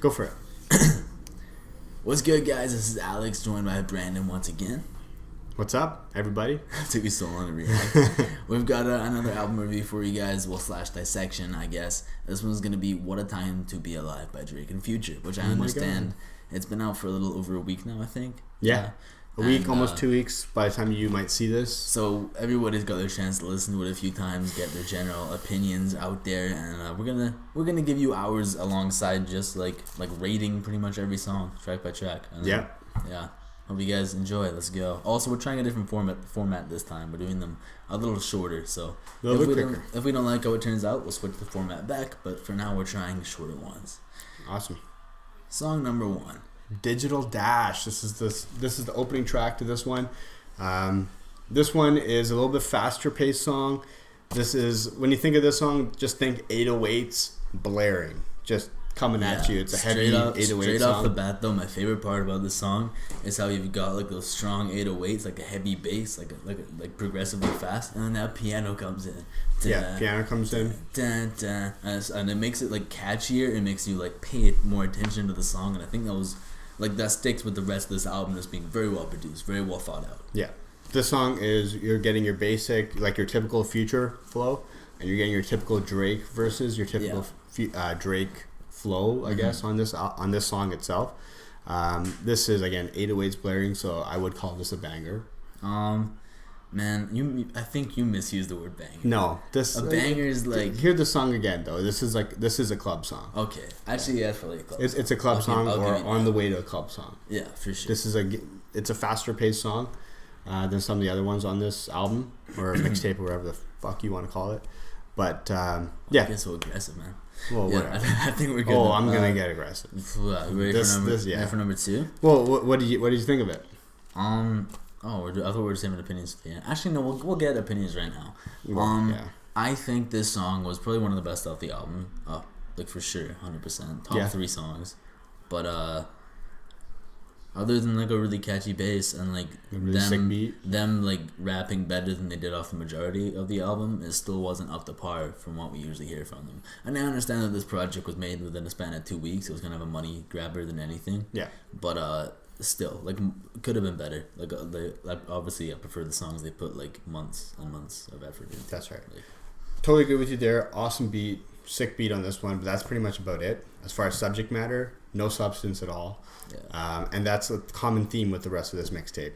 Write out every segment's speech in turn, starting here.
Go for it. What's good, guys? This is Alex, joined by Brandon once again. What's up, everybody? It took me so long to react. We've got another album review for you guys, / dissection, I guess. This one's going to be What a Time to Be Alive by Drake and Future, which I understand it's been out for a little over a week now, I think. Yeah. A week, almost 2 weeks by the time you might see this. So everybody's got their chance to listen to it a few times, get their general opinions out there, and we're gonna give you ours alongside just like rating pretty much every song track by track. And yeah. Hope you guys enjoy. Let's go. Also, we're trying a different format this time. We're doing them a little shorter, so if we don't like how it turns out, we'll switch the format back. But for now, we're trying shorter ones. Awesome. Song number 1. Digital Dash. This is the opening track to this one. This one is a little bit faster paced song. This is, when you think of this song, just think 808s blaring, just coming at you. It's a heavy 808 song. Straight off the bat, though, my favorite part about this song is how you've got like those strong 808s, like a heavy bass, like progressively fast, and then that piano comes in. Piano comes in. And it makes it like catchier. It makes you like pay more attention to the song, and I think that sticks with the rest of this album as being very well produced, very well thought out. Yeah. This song is, you're getting your basic, like your typical Future flow, and you're getting your typical Drake versus your typical Drake flow, I guess, on this song itself. This is, again, 808s blaring, so I would call this a banger. Man, I think you misused the word banger. No, banger is like, hear the song again though. This is a club song. Okay, actually, yeah, it's probably a club. It's a club song, or on the way to a club song. Yeah, for sure. It's a faster paced song than some of the other ones on this album or mixtape or whatever the fuck you want to call it. But yeah, I guess so aggressive, man. Well, yeah, whatever. I think we're good. Oh, I'm gonna get aggressive. Ready for number 2? Well, what did you think of it? I thought we were saving opinions. Yeah. Actually, no. We'll get opinions right now. I think this song was probably one of the best off the album. Like for sure, 100%. Top 3 songs. But other than like a really catchy bass and like them like rapping better than they did off the majority of the album, it still wasn't up to par from what we usually hear from them. And I understand that this project was made within a span of 2 weeks. It was kind of a money grabber than anything. Yeah. But still, like, could have been better. Obviously, I prefer the songs they put like months and months of effort into. That's right. Totally agree with you there. Awesome beat, sick beat on this one, but that's pretty much about it. As far as subject matter, no substance at all. Yeah. And that's a common theme with the rest of this mixtape.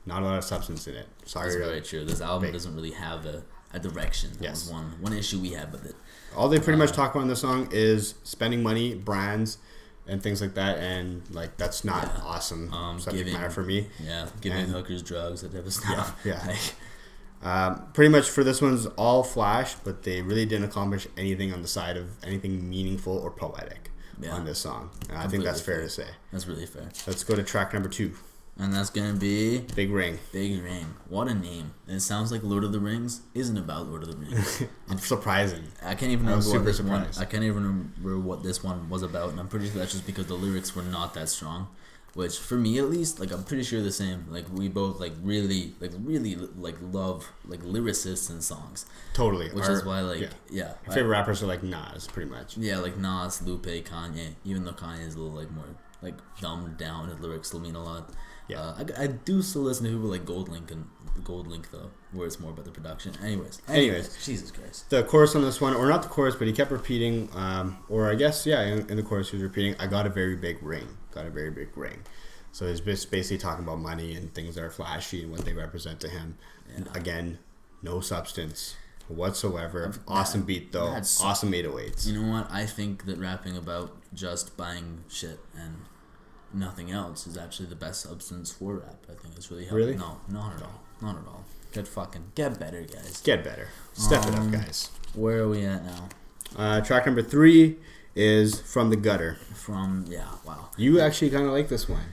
Not a lot of substance in it. Sorry. That's very true. This album doesn't really have a direction. That was one issue we had with it. All they pretty much talk about in the song is spending money, brands, and things like that, and like that's not awesome subject matter for me. Yeah, giving hookers drugs, that type of stuff. Yeah. Pretty much for this one's all flash, but they really didn't accomplish anything on the side of anything meaningful or poetic on this song. And I think that's fair to say. That's really fair. Let's go to track number 2. And that's gonna be Big Ring. Big Ring. What a name! And it sounds like Lord of the Rings isn't about Lord of the Rings. It's surprising. I can't even remember what this one. I can't even remember what this one was about, and I'm pretty sure that's just because the lyrics were not that strong. Which, for me at least, like I'm pretty sure the same. Like we both really love like lyricists in songs. Totally. Which is why my favorite rappers are like Nas, pretty much. Yeah, like Nas, Lupe, Kanye. Even though Kanye is a little like more like dumbed down, his lyrics still mean a lot. Yeah, I do still listen to people like Gold Link though, where it's more about the production. Anyways, Jesus Christ. The chorus on this one, or not the chorus, but he kept repeating, or I guess in the chorus he was repeating, "I got a very big ring, got a very big ring." So he's basically talking about money and things that are flashy and what they represent to him. Yeah. Again, no substance whatsoever. Awesome beat though, awesome 808s. You know what? I think that rapping about just buying shit and nothing else is actually the best substance for rap. I think it's really helpful. Really? No, not at all. Get better, guys. Get better. Step it up, guys. Where are we at now? Track number 3 is From the Gutter. Wow. You actually kind of like this one.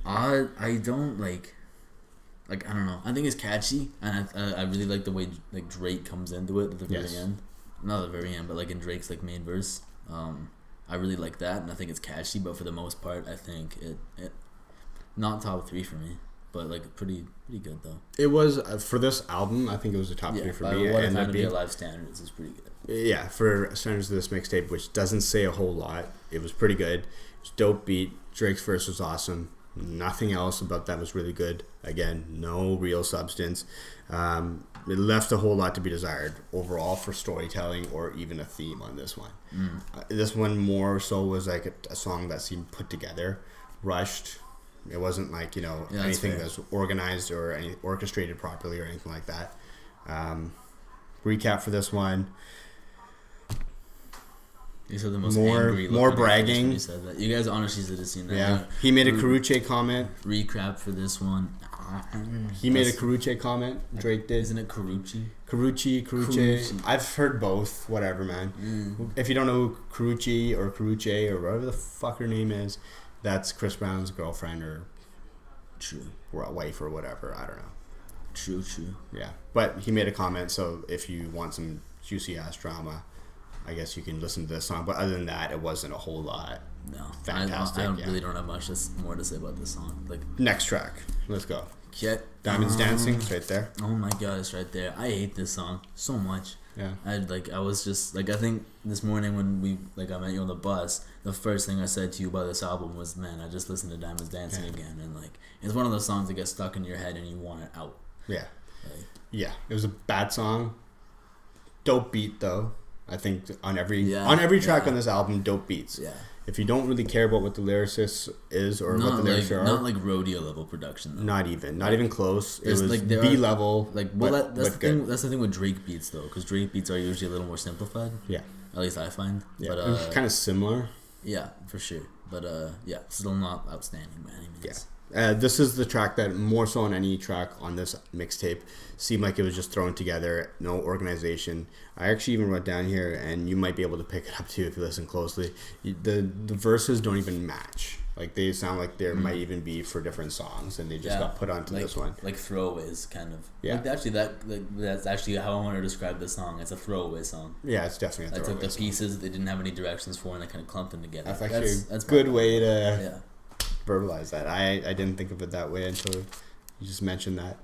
I don't like I don't know. I think it's catchy, and I really like the way like Drake comes into it at the very end. Not the very end, but like in Drake's like main verse. I really like that, and I think it's catchy. But for the most part, I think it not top 3 for me. but like pretty good though. It was for this album. I think it was a top 3 for me. What and I found to be a live standards is pretty good. Yeah, for standards of this mixtape, which doesn't say a whole lot, it was pretty good. It was dope beat. Drake's verse was awesome. Nothing else about that was really good. Again, no real substance. It left a whole lot to be desired overall for storytelling or even a theme on this one. This one more so was like a song that seemed put together, rushed. It wasn't like, anything that's organized or orchestrated properly or anything like that. Recap for this one. You said the most angry more bragging. You said that. You guys honestly should have seen that. Yeah, he made a Karuche comment. Recap for this one. He made a Karuche comment. Drake did. Isn't it Karuchi? Karuche. I've heard both. Whatever, man. If you don't know who Karuchi or Karuche or whatever the fuck her name is, that's Chris Brown's girlfriend or wife or whatever. I don't know. True. Yeah, but he made a comment. So if you want some juicy ass drama, I guess you can listen to this song. But other than that, it wasn't a whole lot. No, fantastic. I really don't have much more to say about this song. Like next track, let's go. Diamonds Dancing, it's right there. Oh my god, it's right there. I hate this song so much. Yeah. I was just like, I think this morning when I met you on the bus, the first thing I said to you about this album was, man, I just listened to Diamonds Dancing again, and like it's one of those songs that gets stuck in your head and you want it out. Yeah. It was a bad song. Dope beat though. I think on every track on this album, dope beats. Yeah. If you don't really care about what the lyricist is or what the lyrics are, not like rodeo level production though. Not even close. It was like B level. That's the thing. That's the thing with Drake beats though, because Drake beats are usually a little more simplified. Yeah. At least I find. Yeah. But kind of similar. Yeah, for sure. But still not outstanding by any means. Yeah. This is the track that more so on any track on this mixtape seemed like it was just thrown together, no organization. I actually even wrote down here, and you might be able to pick it up too if you listen closely. The verses don't even match. Like they sound like there might even be for different songs, and they just got put onto this one. Like throwaways, kind of. Yeah. That's actually how I want to describe the song. It's a throwaway song. Yeah, it's definitely a throwaway. I took the pieces that they didn't have any directions for, and I kind of clumped them together. That's actually a good way to. Yeah. Verbalize that. I didn't think of it that way until you just mentioned that.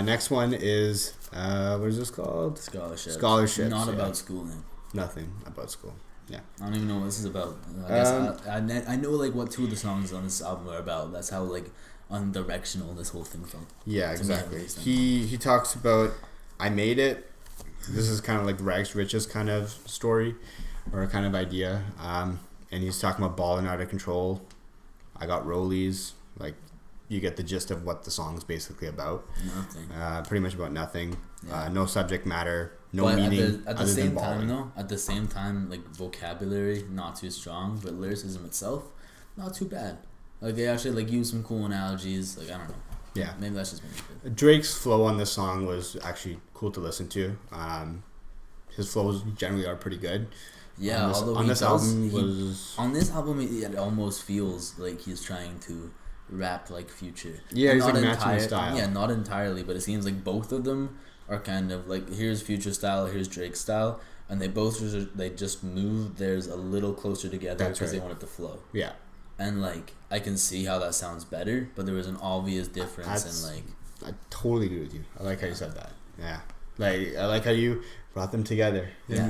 Next one is what is this called? Scholarships. Not about schooling. Nothing about school. Yeah. I don't even know what this is about. I guess I know like what 2 of the songs on this album are about. That's how like undirectional this whole thing felt. Yeah, exactly. He talks about I made it. This is kind of like rags to riches kind of story or kind of idea. And he's talking about balling out of control. I got rollies. Like, you get the gist of what the song's basically about. Nothing. Pretty much about nothing. Yeah. No subject matter. No but meaning. At the same time, though, like vocabulary not too strong, but lyricism itself not too bad. Like they actually like use some cool analogies. Like I don't know. Yeah. Maybe that's just me. Drake's flow on this song was actually cool to listen to. His flows generally are pretty good. Yeah, on this album, it almost feels like he's trying to rap like Future. Yeah, he's like matching the style. Yeah, not entirely, but it seems like both of them are kind of like here's Future style, here's Drake style, and they just moved theirs a little closer together because they want it to flow. Yeah, and like I can see how that sounds better, but there was an obvious difference in like. I totally agree with you. I like how you said that. Yeah, like I like how you brought them together. Yeah.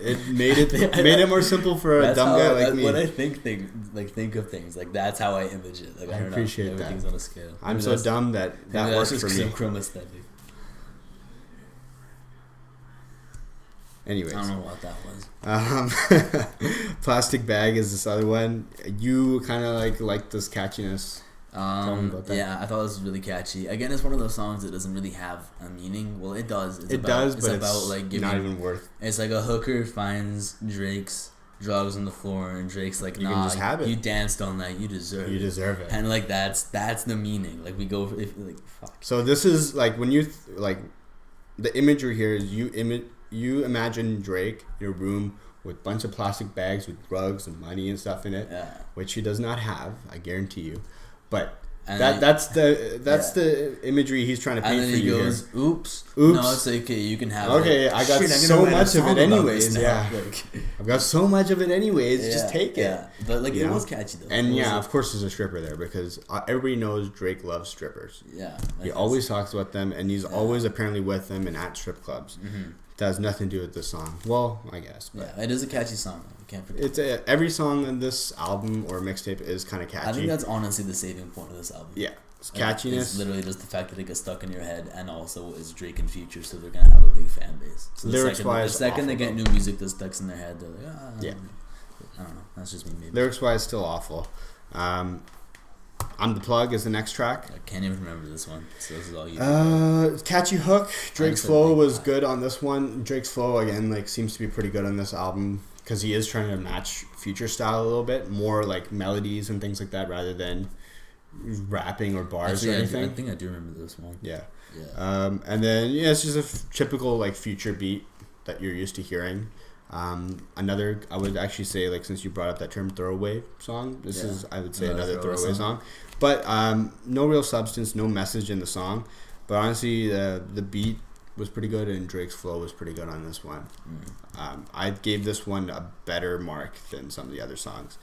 It made it more simple for a dumb guy like me. When I think of things, like that's how I image it. Like I appreciate that. Everything's on a scale. I'm so dumb that works for me. Chromaesthetic. Anyways, I don't know what that was. Plastic Bag is this other one. You kind of like this catchiness. Yeah, I thought this was really catchy. Again, it's one of those songs that doesn't really have a meaning. Well, it does. It's about like giving, not even worth. It's like a hooker finds Drake's drugs on the floor, and Drake's like, "Nah, you can just have it. You danced all night. You deserve it." And like that's the meaning. Like we go fuck. So this is like when you the imagery here is you imagine Drake in a room with a bunch of plastic bags with drugs and money and stuff in it, which he does not have. I guarantee you. But That's the imagery he's trying to paint for you. And then he goes, here. Oops. No, it's okay. You can have it. Okay, I got so much of it anyways. Yeah, like, I've got so much of it anyways. Just take it. Yeah, but like it was catchy though. And of course, there's a stripper there because everybody knows Drake loves strippers. Yeah, he always talks about them, and he's always apparently with them and at strip clubs. Mm-hmm. That has nothing to do with this song. Well, I guess. But it is a catchy song. You can't forget. It's every song on this album or mixtape is kind of catchy. I think that's honestly the saving point of this album. Yeah. It's catchiness. It's literally just the fact that it gets stuck in your head, and also is Drake and Future, so they're gonna have a big fan base. So the second they get new music that sticks in their head, they're like, I don't know. That's just me. Maybe lyrics wise, still awful. I'm the Plug is the next track. I can't even remember this one. So this is all you. Catchy hook. Drake's flow was good on this one. Drake's flow again seems to be pretty good on this album because he is trying to match Future style a little bit more, like melodies and things like that rather than rapping or bars or anything. I think I do remember this one. Yeah. And then it's just a typical Future beat that you're used to hearing. Another, I would actually say, since you brought up that term, throwaway song. This is, I would say, another throwaway song. But no real substance, no message in the song. But honestly, the beat was pretty good, and Drake's flow was pretty good on this one. I gave this one a better mark than some of the other songs.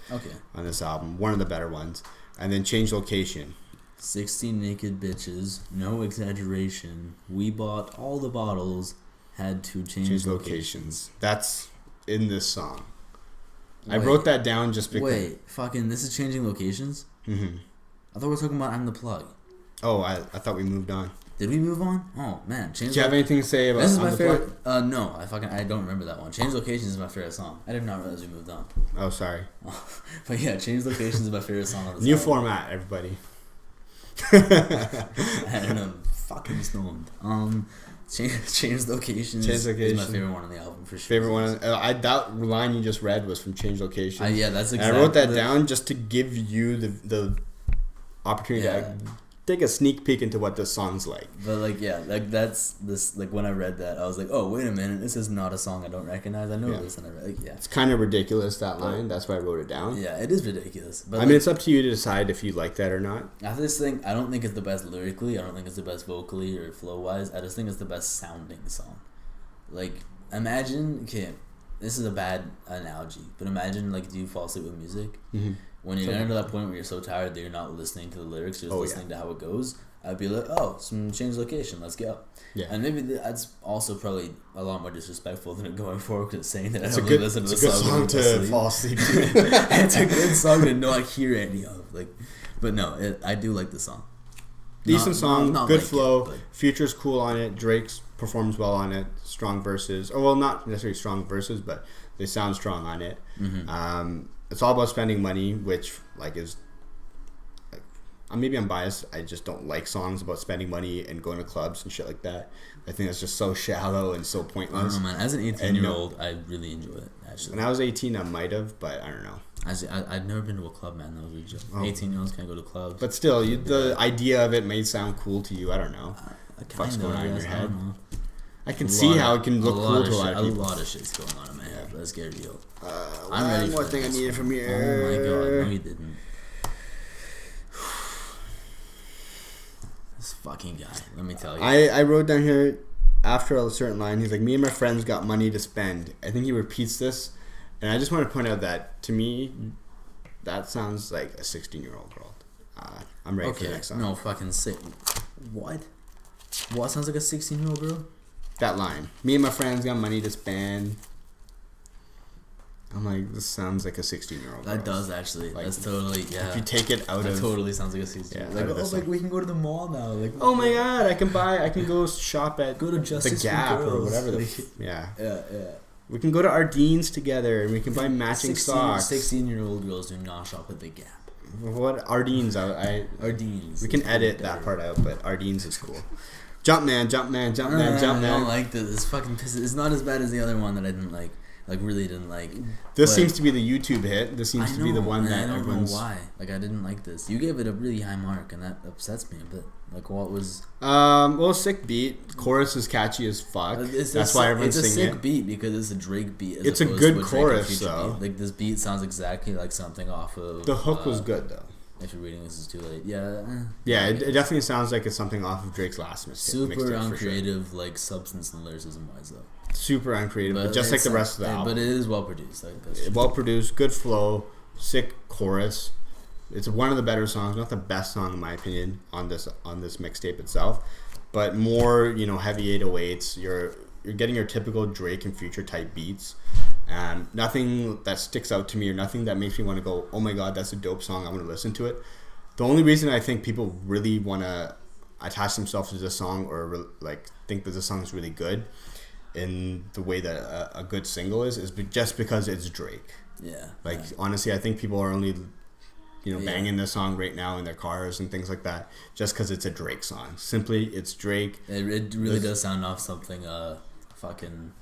On this album, one of the better ones. And then Change Location. 16 naked bitches, no exaggeration. We bought all the bottles, had to change locations. That's in this song. I wrote that down just because. This is Changing Locations? Mm-hmm. I thought we were talking about I'm the Plug. Oh, I thought we moved on. Did we move on? Oh man, Do you have anything to say about? This is my favorite. No, I don't remember that one. Change Locations is my favorite song. I did not realize we moved on. Oh, sorry. But yeah, Change Locations is my favorite song on this New album. format, everybody. I don't know, fucking stoned. Change Locations is my favorite one on the album for sure. Favorite one. That line you just read was from Change Locations. That's exactly. And I wrote that down just to give you the opportunity to take a sneak peek into what this song's like. But that's this. When I read that, I was like, oh wait a minute, this is not a song I don't recognize. I know this, and I read it's kind of ridiculous, that line. That's why I wrote it down. Yeah, it is ridiculous. But it's up to you to decide if you like that or not. After this thing, I don't think it's the best lyrically. I don't think it's the best vocally or flow wise. I just think it's the best sounding song. Imagine, this is a bad analogy, but imagine do you fall asleep with music? Mm-hmm. When you get to that point where you're so tired that you're not listening to the lyrics, you're just listening to how it goes, I'd be like, some Change Location, let's go. Yeah. And maybe that's also probably a lot more disrespectful than going forward because it's saying that I don't really listen to the song. It's a good song to fall asleep to. It's a good song to not hear any of. But no, I do like the song. Decent song, good flow. Future's cool on it. Drake's performs well on it. Strong verses. Or, well, not necessarily strong verses, but they sound strong on it. Mm-hmm. It's all about spending money, which is maybe I'm biased. I just don't like songs about spending money and going to clubs and shit like that. I think it's just so shallow and so pointless. I don't know, man. As an 18-year-old, I really enjoy it. Actually, when I was 18, I might have, but I don't know. I'd never been to a club, man. That was really just 18-year-olds can't go to clubs. But still, the idea of it may sound cool to you. I don't know. What's going on in your head? I can see how it can look cool to a lot of people. A lot of shit's going on in my head. Let's get real. I'm ready. One more thing I needed from here. Oh my god, no you didn't. This fucking guy. Let me tell you. I wrote down here after a certain line. He's like, "Me and my friends got money to spend." I think he repeats this, and I just want to point out that to me, that sounds like a 16-year-old girl. I'm ready for the next song. No fucking sick. What? What sounds like a 16-year-old girl? That line. Me and my friends got money to spend. I'm like, this sounds like a 16-year-old girl. That does actually. That's totally, If you take it out of... That totally sounds like a 16-year-old. Yeah, we can go to the mall now. Oh my god, I can go shop at go to Justice the Gap or whatever. Yeah. We can go to Ardene's together and we can buy matching socks. 16-year-old girls do not shop at the Gap. What? Ardene's. Ardene's. We can edit that part out, but Ardene's is cool. Jumpman. I don't like this. It's fucking pisses. It's not as bad as the other one that I didn't like. Really didn't like. This seems to be the YouTube hit. This seems to be the one that everyone's... I don't know why. I didn't like this. You gave it a really high mark, and that upsets me a bit. What was... sick beat. Chorus is catchy as fuck. That's why everyone's singing it. It's a sick beat because it's a Drake beat. It's a good chorus, though. This beat sounds exactly like something off of... The hook was good, though. If you're reading this is too late. It definitely sounds like it's something off of Drake's last mixtape. Super uncreative, like substance and lyricism wise though. Super uncreative, but just like the rest of the album. But it is well produced. Well produced, good flow, sick chorus. It's one of the better songs, not the best song in my opinion on this mixtape itself, but more heavy 808s. You're getting your typical Drake and Future type beats. Nothing that sticks out to me or nothing that makes me want to go, oh my god, that's a dope song, I want to listen to it. The only reason I think people really want to attach themselves to this song or think that this song is really good in the way that a good single is just because it's Drake. Honestly, I think people are only banging this song right now in their cars and things like that just because it's a Drake song. Simply, it's Drake. It really does sound off something fucking...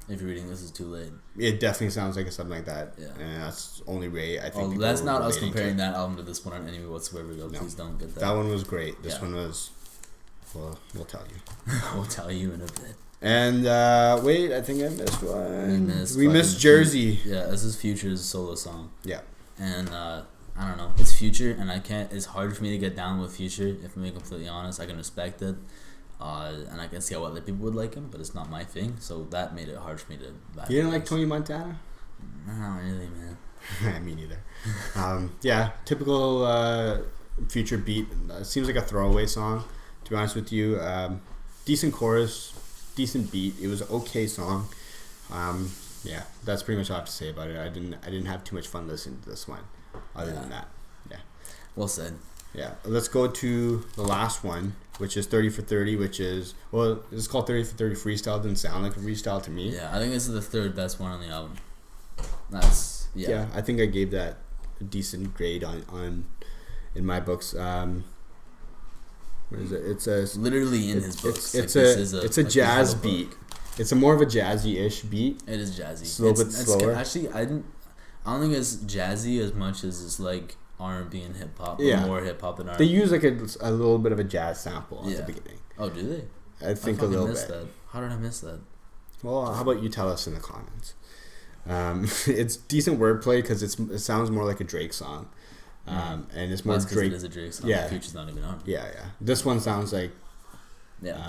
If you're reading this is too late. It definitely sounds like something like that. Yeah. And that's the only way I think. That's not us comparing that album to this one on any way whatsoever. No. Please don't get that. That one was great. This one was... Well, we'll tell you. We'll tell you in a bit. And wait, I think I missed one. We missed Jersey. This is Future's solo song. Yeah. And I don't know. It's Future, and it's hard for me to get down with Future. If I'm being completely honest, I can respect it. And I can see how other people would like him, but it's not my thing, so that made it hard for me to... You didn't like Tony Montana? Not really, man. Me neither. Typical Future beat. It seems like a throwaway song, to be honest with you. Decent chorus, decent beat. It was an okay song. That's pretty much all I have to say about it. I didn't have too much fun listening to this one, other than that. Yeah. Well said. Yeah. Let's go to the last one, which is 30 for 30, which is, it's called 30 for 30 freestyle. Didn't sound like a freestyle to me. Yeah, I think this is the third best one on the album. I think I gave that a decent grade on in my books. What is it? It's literally in his books. It's a jazz beat. It's more of a jazzy-ish beat. It is jazzy. It's a little bit slower. Actually, I don't think it's jazzy as much as it's like R&B and hip hop. Yeah. More hip hop than R&B. They use like a little bit of a jazz sample at the beginning. Oh, do they? I think a little bit. That. How did I miss that? Well, how about you tell us in the comments? It's decent wordplay because it sounds more like a Drake song. And it's more Drake. It is a Drake song. Yeah. Future's not even on. Yeah. This one sounds like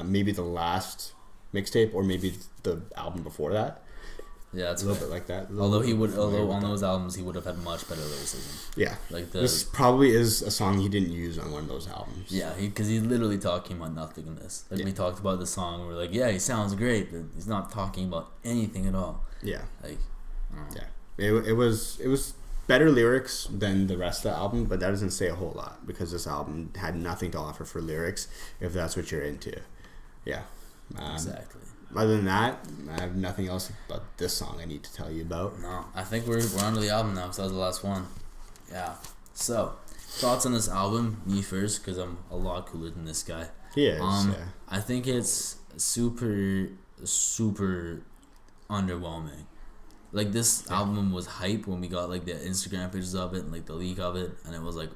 maybe the last mixtape or maybe the album before that. Yeah, it's a little bit like that. Although on those albums he would have had much better lyricism. Yeah, this probably is a song he didn't use on one of those albums. Yeah, because he's literally talking about nothing in this. We talked about the song, we're like, yeah, he sounds great, but he's not talking about anything at all. Yeah, it was better lyrics than the rest of the album, but that doesn't say a whole lot because this album had nothing to offer for lyrics. If that's what you're into, exactly. Other than that, I have nothing else about this song I need to tell you about. No, I think we're onto the album now because that was the last one. Yeah. So, thoughts on this album? Me first, because I'm a lot cooler than this guy. He is. I think it's super, super underwhelming. Like, this album was hype when we got like the Instagram pictures of it and like the leak of it, and it was like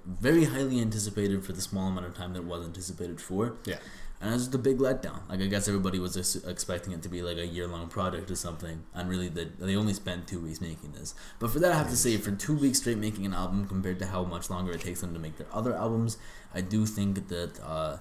very highly anticipated for the small amount of time that it was anticipated for. Yeah. And it was just a big letdown. Like, I guess everybody was expecting it to be like a year-long project or something. And really, they only spent 2 weeks making this. But for that, I have to say, for 2 weeks straight making an album compared to how much longer it takes them to make their other albums, I do think that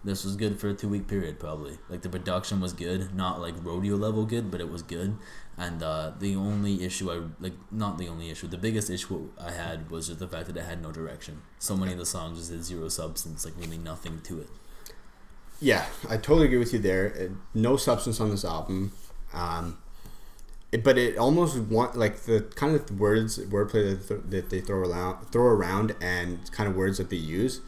this was good for a 2-week period, probably. Like, the production was good. Not, like, rodeo level good, but it was good. And the only issue the biggest issue I had was just the fact that it had no direction. So many of the songs just had zero substance, like, really nothing to it. Yeah, I totally agree with you there. No substance on this album, but it almost the kind of wordplay that they throw around, and kind of words that they use.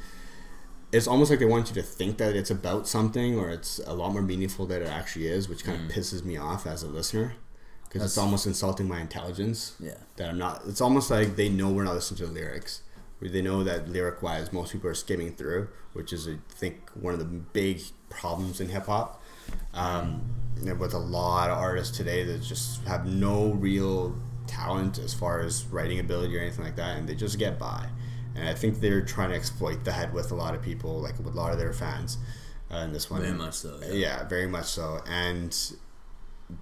It's almost like they want you to think that it's about something, or it's a lot more meaningful than it actually is, which kind of pisses me off as a listener, because it's almost insulting my intelligence. Yeah, that I'm not. It's almost like they know we're not listening to the lyrics. They know that lyric-wise, most people are skimming through, which is, I think, one of the big problems in hip-hop. With a lot of artists today that just have no real talent as far as writing ability or anything like that, and they just get by. And I think they're trying to exploit that with a lot of people, like with a lot of their fans in this one. Very much so. Yeah, very much so. And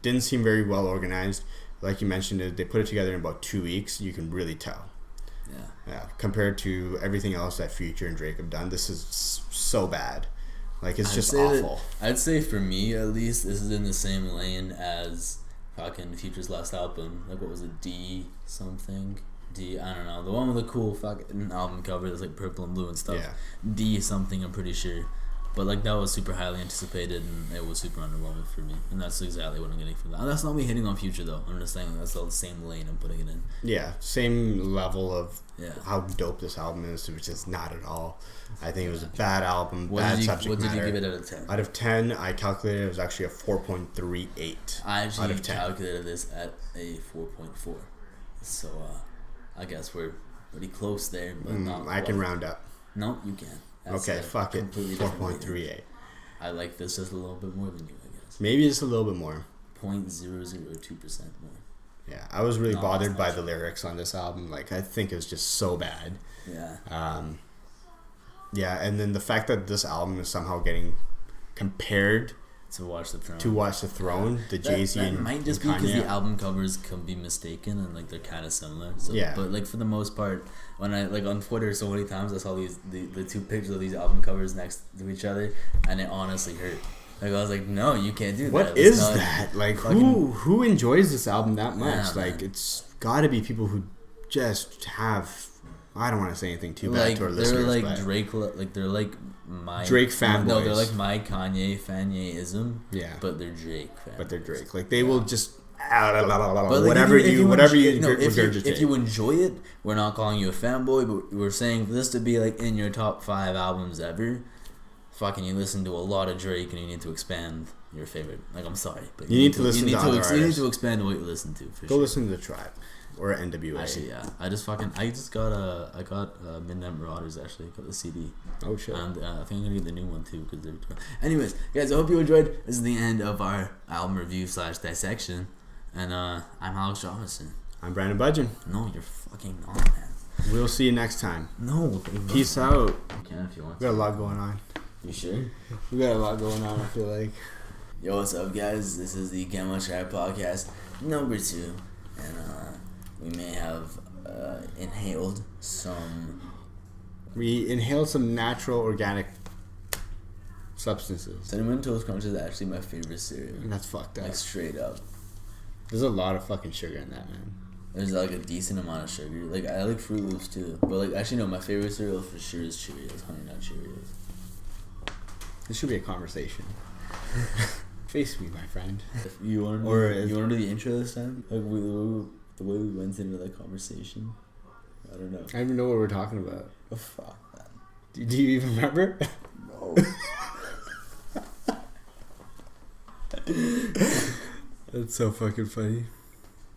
didn't seem very well organized. Like you mentioned, they put it together in about 2 weeks. You can really tell. Yeah. compared to everything else that Future and Drake have done, this is so bad. Like, it's just awful. I'd say for me, at least, this is in the same lane as fucking Future's last album. Like, what was it? D something? I don't know. The one with the cool fucking album cover that's like purple and blue and stuff. Yeah. D something, I'm pretty sure. But like that was super highly anticipated and it was super underwhelming for me. And that's exactly what I'm getting from that. And that's not me hitting on Future though. I'm just saying that's the same lane I'm putting it in. Yeah, same level of how dope this album is, which is not at all. I think it was a bad album, bad subject matter. What did you give it out of 10? Out of 10, I calculated it was actually a 4.38. I actually calculated this at a 4.4. So I guess we're pretty close there, but not. I can round up. No, you can't. That's okay, fuck it. 4.38. I like this just a little bit more than you, I guess. Maybe just a little bit more. 0.002% more. Yeah, I was really bothered by the lyrics on this album. Like, I think it was just so bad. Yeah. Yeah, and then the fact that this album is somehow getting compared to Watch the Throne, the Jay-Z and might just be because the album covers can be mistaken and like they're kind of similar. So, yeah. But like for the most part, when I like on Twitter so many times I saw the two pictures of these album covers next to each other, and it honestly hurt. Like I was like, no, you can't do that. What is that? Like who enjoys this album that much? Yeah, like it's got to be people who just have. I don't want to say anything too bad to our listeners. They're like Drake, like they're like my Drake fanboys. No, they're like my Kanye-ism. Yeah, but they're Drake fanboys. But they're Drake. Like they will just whatever you regurgitate. If you enjoy it, we're not calling you a fanboy, but we're saying for this to be like in your top 5 albums ever. Fucking, you listen to a lot of Drake, and you need to expand your favorite. Like I'm sorry, but you need to listen to other artists. You need to expand what you listen to. Go listen to the Tribe. Or NWA. Actually, yeah. I got Midnight Marauders, actually. I got the CD. Oh, shit. And I think I'm going to get the new one, too. Cause anyways, guys, I hope you enjoyed. This is the end of our album review / dissection. And I'm Alex Robinson. I'm Brandon Budgeon. No, you're fucking not, man. We'll see you next time. No. Peace out. You can if you want. We got a lot going on. You sure? We got a lot going on, I feel like. Yo, what's up, guys? This is the GetMuchHigherPodcast number 2. And, we may have inhaled some... We inhaled some natural organic substances. Cinnamon Toast Crunch is actually my favorite cereal. That's fucked up. Like, straight up. There's a lot of fucking sugar in that, man. There's like a decent amount of sugar. Like, I like Fruit Loops too. But like, actually no, my favorite cereal for sure is Cheerios. Honey Nut Cheerios. This should be a conversation. Face me, my friend. If you want to do the intro this time? Like, the way we went into that conversation. I don't know. I don't even know what we're talking about. Oh, fuck, man. Do you even remember? No. That's so fucking funny.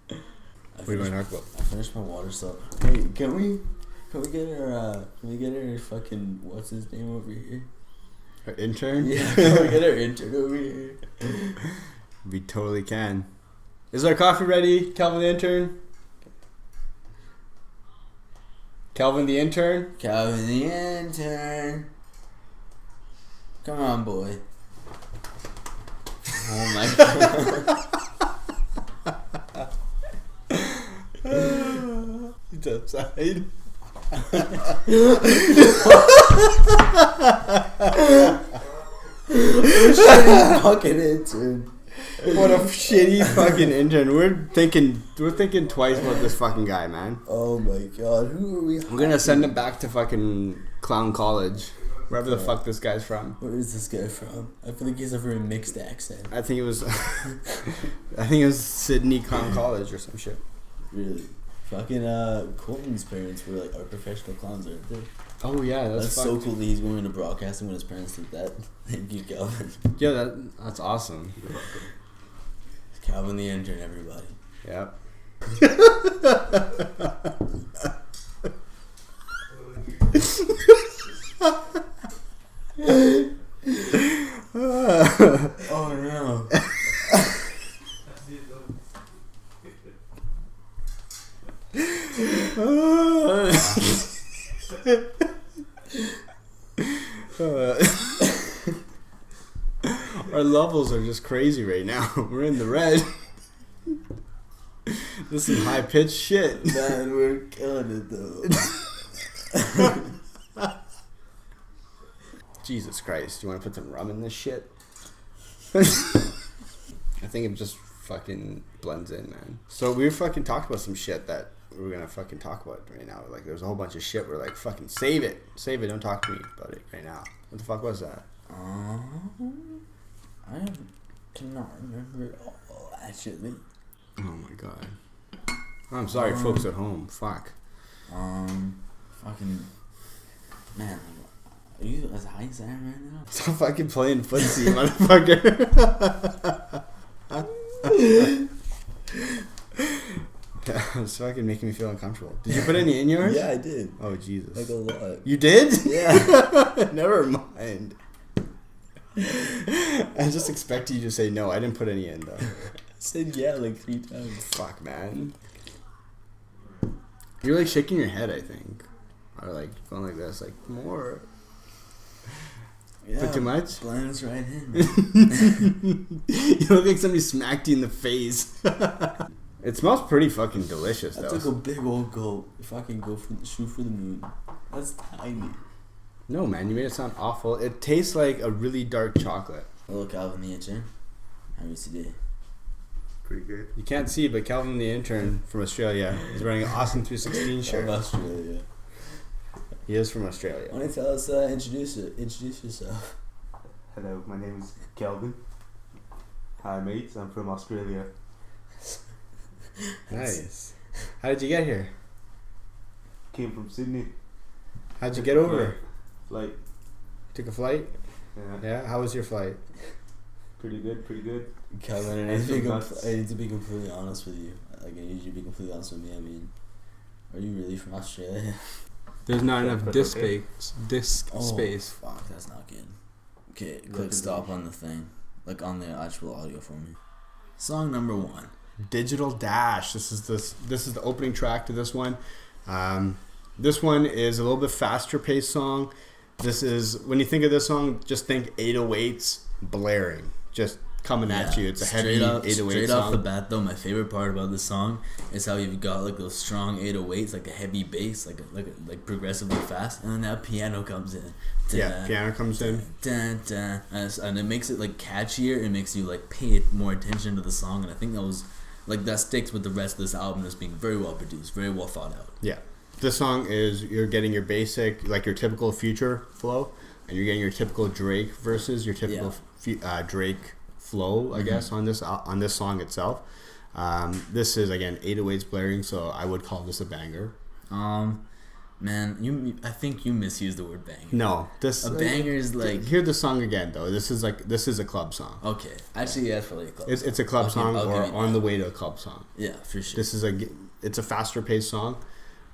What do you want to talk about? I finished my water stuff. Hey, can we get our fucking, what's his name over here? Our intern? Yeah, can we get our intern over here? We totally can. Is our coffee ready, Calvin the intern? Calvin the intern? Calvin the intern. Come on, boy. Oh my god. He's outside. Shitty fucking intern. What a shitty fucking intern. We're thinking twice about this fucking guy, man. Oh my god, who are we? We're gonna send him back to fucking Clown College, wherever the fuck this guy's from. Where is this guy from? I feel like he has a very mixed accent. I think it was Sydney Clown College or some shit. Really? Fucking Colton's parents were like our professional clowns, aren't they? Oh yeah, that's so cool that he's going into broadcasting when his parents did that. Thank you, Calvin. Yeah, that's awesome. Calvin the intern, everybody. Yep. Oh no. Our levels are just crazy right now. We're in the red. This is high pitched shit. Man, we're killing it though. Jesus Christ. You want to put some rum in this shit? I think it just fucking blends in, man. So we fucking talked about some shit that we're gonna fucking talk about right now. Like, there's a whole bunch of shit. We're like, fucking save it. Don't talk to me about it right now. What the fuck was that? I cannot remember all actually. Oh my god. I'm sorry, folks at home. Fuck. Fucking man. Are you as high as I am right now? Stop fucking playing footsie, motherfucker. It's fucking making me feel uncomfortable. Did you put any in yours? Yeah, I did. Oh, Jesus. Like a lot. You did? Yeah. Never mind. I just expected you to say no. I didn't put any in, though. I said yeah like 3 times. Fuck, man. You're like shaking your head, I think. Or like going like this, like more. Yeah, Put too much? Blends right in. You look like somebody smacked you in the face. It smells pretty fucking delicious, though. I took a big old gulp. If I can shoot for the moon. That's tiny. No, man, you made it sound awful. It tastes like a really dark chocolate. Hello, Calvin the intern. How are you today? Pretty good. You can't see, but Calvin the intern from Australia is wearing an Awesome 316 shirt. From Australia. He is from Australia. Why don't you tell us, introduce yourself. Hello, my name is Kelvin. Hi mates, I'm from Australia. Nice. How did you get here? Came from Sydney. How'd you get over? Flight. Took a flight? Yeah. Yeah? How was your flight? Pretty good. Calvin, I need to be completely honest with you. Like, I need you to be completely honest with me. I mean, are you really from Australia? There's not enough disk okay. space. Fuck, that's not good. Okay, click stop on the thing. Like, on the actual audio for me. Song number 1. Digital Dash. This is the opening track to this one. This one is a little bit faster paced song. This is, when you think of this song, just think 808s blaring, just coming at you. It's a heavy 808 straight song. Off the bat, though, my favorite part about this song is how you've got like those strong 808s, like a heavy bass, like progressively fast, and then that piano comes in. Piano comes in. And it makes it like catchier. It makes you like pay more attention to the song, and I think that sticks with the rest of this album as being very well produced, very well thought out. Yeah. This song is, you're getting your basic, like your typical Future flow, and you're getting your typical Drake versus your typical Drake flow, I guess, on this song itself. This is, again, 808s blaring, so I would call this a banger. Man, I think you misused the word banger. No, banger is like, hear the song again though. This is a club song. Okay, actually, yeah, it's probably a club. It's a club song, or on the way to a club song. Yeah, for sure. It's a faster paced song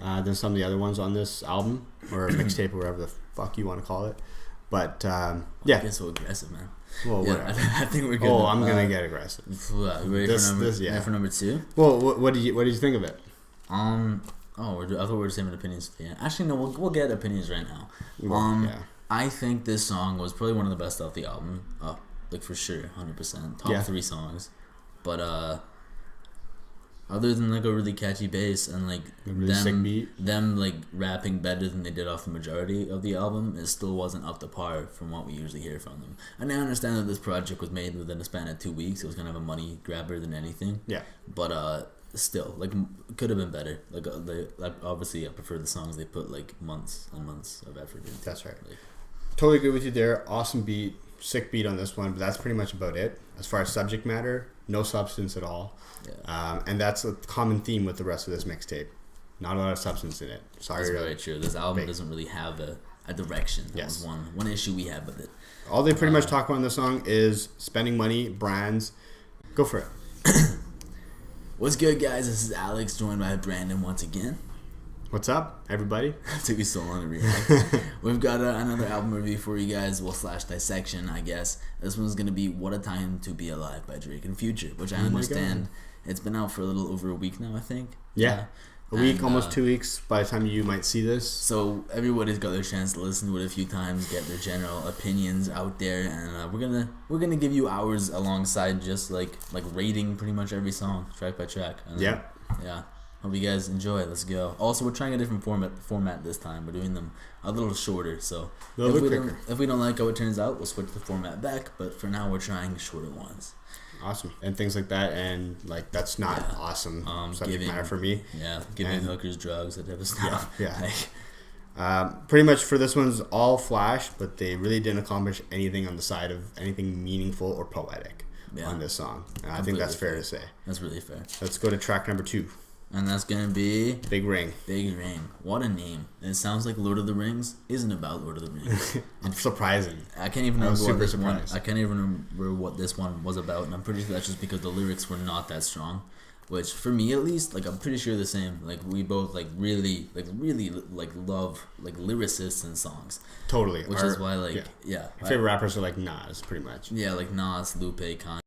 than some of the other ones on this album or mixtape or whatever the fuck you want to call it. But yeah, get so aggressive, man. Well, yeah, I think we're good. Oh, I'm gonna get aggressive. Ready for number 2? Well, what did you think of it? I thought we were saving opinions at the end. Actually, no, we'll get opinions right now. I think this song was probably one of the best off the album. Like for sure, 100%. Top 3 songs. But other than like a really catchy bass and like them like rapping better than they did off the majority of the album, it still wasn't up to par from what we usually hear from them. And I understand that this project was made within a span of 2 weeks. It was kind of a money grabber than anything. Yeah. But still, like, could have been better. Like, obviously I prefer the songs they put like months and months of effort into. That's right. Like, totally agree with you there. Awesome beat, sick beat on this one, but that's pretty much about it. As far as subject matter, no substance at all. Yeah. And that's a common theme with the rest of this mixtape. Not a lot of substance in it. Sorry. That's very true. This album doesn't really have a direction. That was one issue we had with it. All they pretty much talk about in the song is spending money, brands. Go for it. What's good, guys? This is Alex, joined by Brandon once again. What's up, everybody? It took me so long to react. We've got another album review for you guys, / dissection, I guess. This one's going to be What a Time to Be Alive by Drake and Future, which I understand it's been out for a little over a week now, I think. Yeah. A week, almost 2 weeks by the time you might see this. So everybody's got their chance to listen to it a few times, get their general opinions out there, and we're gonna give you ours alongside just like rating pretty much every song track by track. And yeah. Hope you guys enjoy. Let's go. Also, we're trying a different format this time. We're doing them a little shorter. So if we don't like how it turns out, we'll switch the format back. But for now, we're trying shorter ones. Awesome. And things like that, and like that's not awesome subject matter for me. Yeah, giving hookers drugs, that type of stuff. Yeah. Pretty much for this one's all flash, but they really didn't accomplish anything on the side of anything meaningful or poetic on this song. I think that's fair to say. That's really fair. Let's go to track number 2. And that's gonna be Big Ring. Big Ring. What a name! And it sounds like Lord of the Rings isn't about Lord of the Rings. It's surprising. I can't even remember what this one. I can't even remember what this one was about, and I'm pretty sure that's just because the lyrics were not that strong. Which for me at least, like I'm pretty sure the same. Like we both really love like lyricists in songs. Totally. Which is why our favorite rappers are like Nas, pretty much. Yeah, like Nas, Lupe, Kanye.